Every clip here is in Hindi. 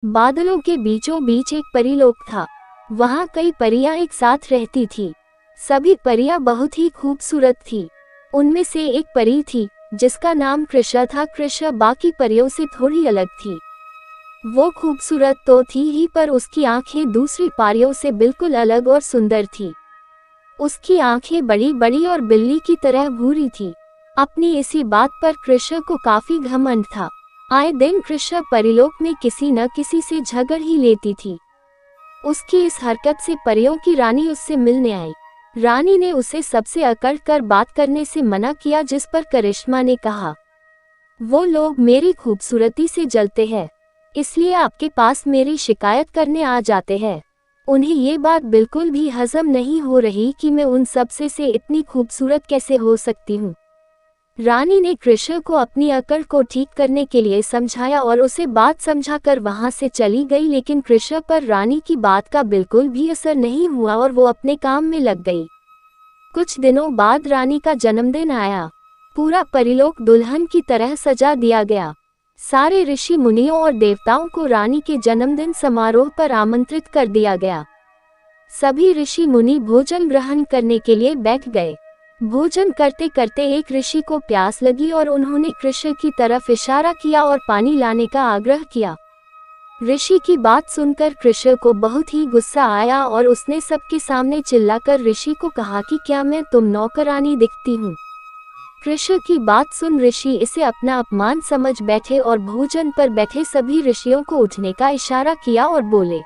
बादलों के बीचों बीच एक परीलोक था। वहाँ कई परियां एक साथ रहती थी। सभी परियां बहुत ही खूबसूरत थी। उनमें से एक परी थी जिसका नाम कृषा था। कृषा बाकी परियों से थोड़ी अलग थी। वो खूबसूरत तो थी ही, पर उसकी आंखें दूसरी परियों से बिल्कुल अलग और सुंदर थी। उसकी आंखें बड़ी बड़ी और बिल्ली की तरह भूरी थी। अपनी इसी बात पर कृषा को काफी घमंड था। आए दिन कृषा परिलोक में किसी न किसी से झगड़ ही लेती थी। उसकी इस हरकत से परियों की रानी उससे मिलने आई। रानी ने उसे सबसे अकड़ कर बात करने से मना किया, जिस पर करिश्मा ने कहा, वो लोग मेरी खूबसूरती से जलते हैं, इसलिए आपके पास मेरी शिकायत करने आ जाते हैं। उन्हें ये बात बिल्कुल भी हजम नहीं हो रही कि मैं उन सबसे से इतनी खूबसूरत कैसे हो सकती हूँ। रानी ने कृषा को अपनी अकड़ को ठीक करने के लिए समझाया और उसे बात समझाकर वहां से चली गई, लेकिन कृषा पर रानी की बात का बिल्कुल भी असर नहीं हुआ और वो अपने काम में लग गई। कुछ दिनों बाद रानी का जन्मदिन आया। पूरा परिलोक दुल्हन की तरह सजा दिया गया। सारे ऋषि मुनियों और देवताओं को रानी के जन्मदिन समारोह पर आमंत्रित कर दिया गया। सभी ऋषि मुनि भोजन ग्रहण करने के लिए बैठ गए। भोजन करते करते एक ऋषि को प्यास लगी और उन्होंने कृषा की तरफ इशारा किया और पानी लाने का आग्रह किया। ऋषि की बात सुनकर कृषा को बहुत ही गुस्सा आया और उसने सबके सामने चिल्लाकर ऋषि को कहा कि क्या मैं तुम नौकरानी दिखती हूँ। कृषा की बात सुन ऋषि इसे अपना अपमान समझ बैठे और भोजन पर बैठे सभी ऋषियों को उठने का इशारा किया और बोले,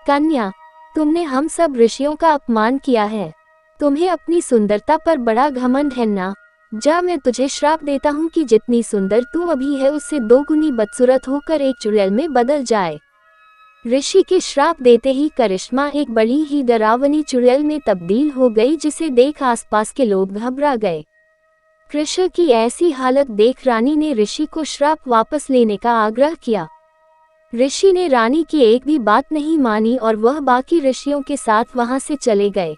कन्या, तुमने हम सब ऋषियों का अपमान किया है। तुम्हें अपनी सुंदरता पर बड़ा घमंड है ना। जा, मैं तुझे श्राप देता हूँ कि जितनी सुंदर तू अभी है उससे दोगुनी बदसूरत होकर एक चुड़ैल में बदल जाए। ऋषि के श्राप देते ही करिश्मा एक बड़ी ही डरावनी चुड़ैल में तब्दील हो गई, जिसे देख आसपास के लोग घबरा गए। कृषा की ऐसी हालत देख रानी ने ऋषि को श्राप वापस लेने का आग्रह किया। ऋषि ने रानी की एक भी बात नहीं मानी और वह बाकी ऋषियों के साथ वहां से चले गए।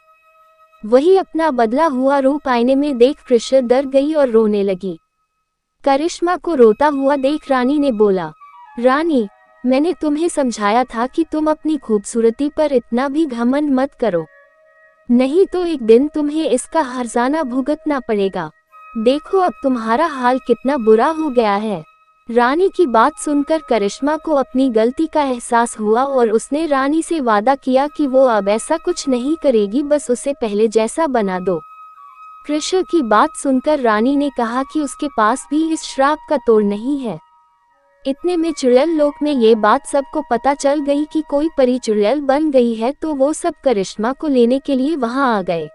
वही अपना बदला हुआ रूप आईने में देख कृषा डर गई और रोने लगी। करिश्मा को रोता हुआ देख रानी ने बोला, रानी, मैंने तुम्हें समझाया था कि तुम अपनी खूबसूरती पर इतना भी घमंड मत करो, नहीं तो एक दिन तुम्हें इसका हर्जाना भुगतना पड़ेगा। देखो अब तुम्हारा हाल कितना बुरा हो गया है। रानी की बात सुनकर करिश्मा को अपनी गलती का एहसास हुआ और उसने रानी से वादा किया कि वो अब ऐसा कुछ नहीं करेगी, बस उसे पहले जैसा बना दो। कृषा की बात सुनकर रानी ने कहा कि उसके पास भी इस श्राप का तोड़ नहीं है। इतने में चुड़ैल लोक में ये बात सबको पता चल गई कि कोई परी चुड़ैल बन गई है, तो वो सब करिश्मा को लेने के लिए वहां आ गए।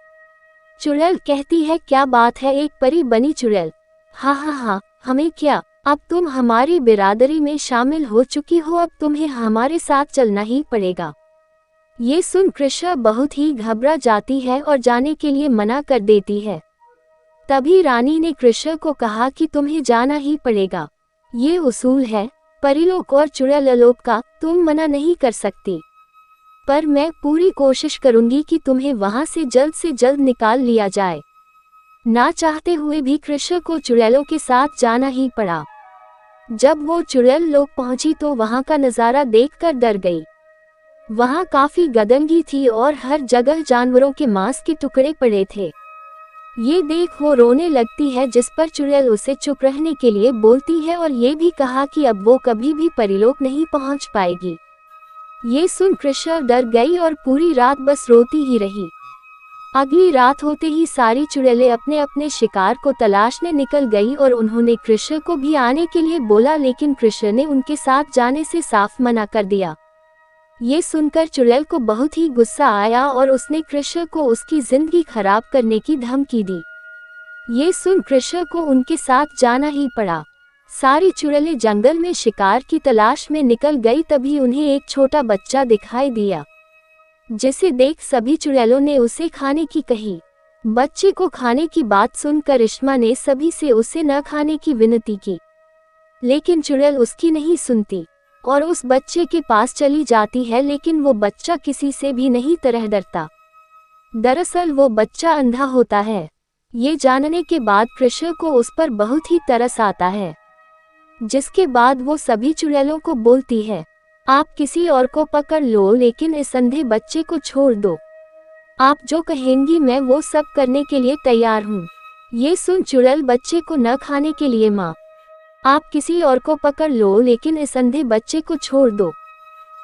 चुड़ैल कहती है, क्या बात है, एक परी बनी चुड़ैल? हाँ हाँ हाँ, हमें क्या, अब तुम हमारी बिरादरी में शामिल हो चुकी हो, अब तुम्हें हमारे साथ चलना ही पड़ेगा। ये सुन कृषा बहुत ही घबरा जाती है और जाने के लिए मना कर देती है। तभी रानी ने कृषा को कहा कि तुम्हें जाना ही पड़ेगा। ये उसूल है परिलोक और चुड़ैल लोक का, तुम मना नहीं कर सकती। पर मैं पूरी कोशिश करूंगी कि तुम्हें वहां से जल्द निकाल लिया जाए। ना चाहते हुए भी कृषा को चुड़ैलों के साथ जाना ही पड़ा। जब वो चुड़ैल लोक पहुंची तो वहां का नजारा देखकर डर गई। वहां काफी गंदगी थी और हर जगह जानवरों के मांस के टुकड़े पड़े थे। ये देख वो रोने लगती है, जिस पर चुड़ैल उसे चुप रहने के लिए बोलती है और ये भी कहा कि अब वो कभी भी परिलोक नहीं पहुंच पाएगी। ये सुन कृषा डर गई और पूरी रात बस रोती ही रही। अगली रात होते ही सारी चुड़ैलें अपने अपने शिकार को तलाशने निकल गई और उन्होंने कृषा को भी आने के लिए बोला, लेकिन कृषा ने उनके साथ जाने से साफ मना कर दिया। ये सुनकर चुड़ैल को बहुत ही गुस्सा आया और उसने कृषा को उसकी जिंदगी खराब करने की धमकी दी। ये सुन कृषा को उनके साथ जाना ही पड़ा। सारी चुड़ैलें जंगल में शिकार की तलाश में निकल गई। तभी उन्हें एक छोटा बच्चा दिखाई दिया, जिसे देख सभी चुड़ैलों ने उसे खाने की कही। बच्चे को खाने की बात सुन करिश्मा ने सभी से उसे न खाने की विनती की, लेकिन चुड़ैल उसकी नहीं सुनती और उस बच्चे के पास चली जाती है, लेकिन वो बच्चा किसी से भी नहीं तरह डरता। दरअसल वो बच्चा अंधा होता है। ये जानने के बाद कृषा को उस पर बहुत ही तरस आता है, जिसके बाद वो सभी चुड़ैलों को बोलती है, आप किसी और को पकड़ लो लेकिन इस अंधे बच्चे को छोड़ दो। आप जो कहेंगी मैं वो सब करने के लिए तैयार हूँ। ये सुन चुड़ैल बच्चे को न खाने के लिए माँ। आप किसी और को पकड़ लो लेकिन इस अंधे बच्चे को छोड़ दो।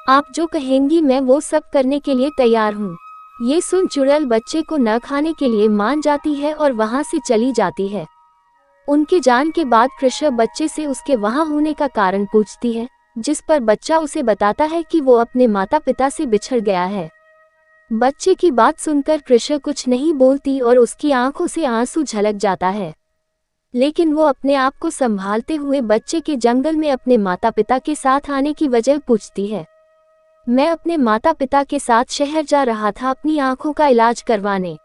आप जो कहेंगी मैं वो सब करने के लिए तैयार हूँ। ये सुन चुड़ैल बच्चे को न खाने के लिए मान जाती है और वहाँ से चली जाती है। उनके जान के बाद कृष्ण बच्चे से उसके वहाँ होने का कारण पूछती है, जिस पर बच्चा उसे बताता है कि वो अपने माता पिता से बिछड़ गया है। बच्चे की बात सुनकर कृष्ण कुछ नहीं बोलती और उसकी आंखों से आंसू झलक जाता है, लेकिन वो अपने आप को संभालते हुए बच्चे के जंगल में अपने माता पिता के साथ आने की वजह पूछती है। मैं अपने माता पिता के साथ शहर जा रहा था अपनी आंखों का इलाज करवाने,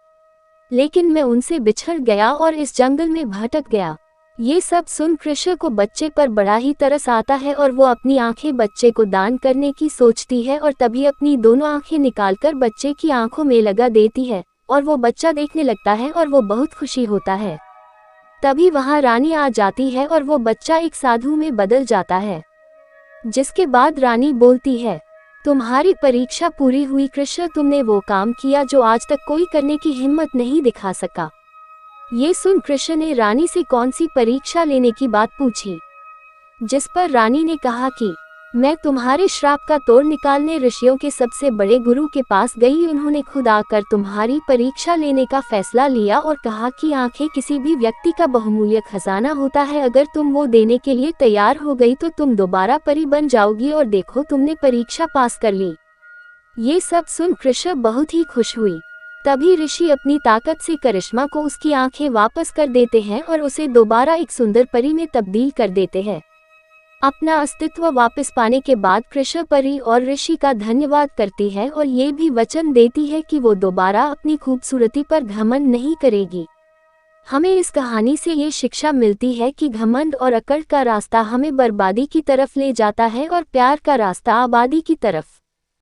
लेकिन मैं उनसे बिछड़ गया और इस जंगल में भटक गया। ये सब सुन कृष्ण को बच्चे पर बड़ा ही तरस आता है और वो अपनी आंखें बच्चे को दान करने की सोचती है और तभी अपनी दोनों आंखें निकालकर बच्चे की आंखों में लगा देती है और वो बच्चा देखने लगता है और वो बहुत खुशी होता है। तभी वहाँ रानी आ जाती है और वो बच्चा एक साधु में बदल जाता है, जिसके बाद रानी बोलती है, तुम्हारी परीक्षा पूरी हुई कृष्ण, तुमने वो काम किया जो आज तक कोई करने की हिम्मत नहीं दिखा सका। ये सुन कृष्ण ने रानी से कौन सी परीक्षा लेने की बात पूछी, जिस पर रानी ने कहा कि मैं तुम्हारे श्राप का तोड़ निकालने ऋषियों के सबसे बड़े गुरु के पास गई। उन्होंने खुद आकर तुम्हारी परीक्षा लेने का फैसला लिया और कहा कि आंखें किसी भी व्यक्ति का बहुमूल्य खजाना होता है, अगर तुम वो देने के लिए तैयार हो गई तो तुम दोबारा परी बन जाओगी और देखो तुमने परीक्षा पास कर ली। ये सब सुन कृष्ण बहुत ही खुश हुई। तभी ऋषि अपनी ताकत से करिश्मा को उसकी आंखें वापस कर देते हैं और उसे दोबारा एक सुंदर परी में तब्दील कर देते हैं। अपना अस्तित्व वापस पाने के बाद कृष्ण परी और ऋषि का धन्यवाद करती है और ये भी वचन देती है कि वो दोबारा अपनी खूबसूरती पर घमंड नहीं करेगी। हमें इस कहानी से ये शिक्षा मिलती है कि घमंड और अकड़ का रास्ता हमें बर्बादी की तरफ ले जाता है और प्यार का रास्ता आबादी की तरफ।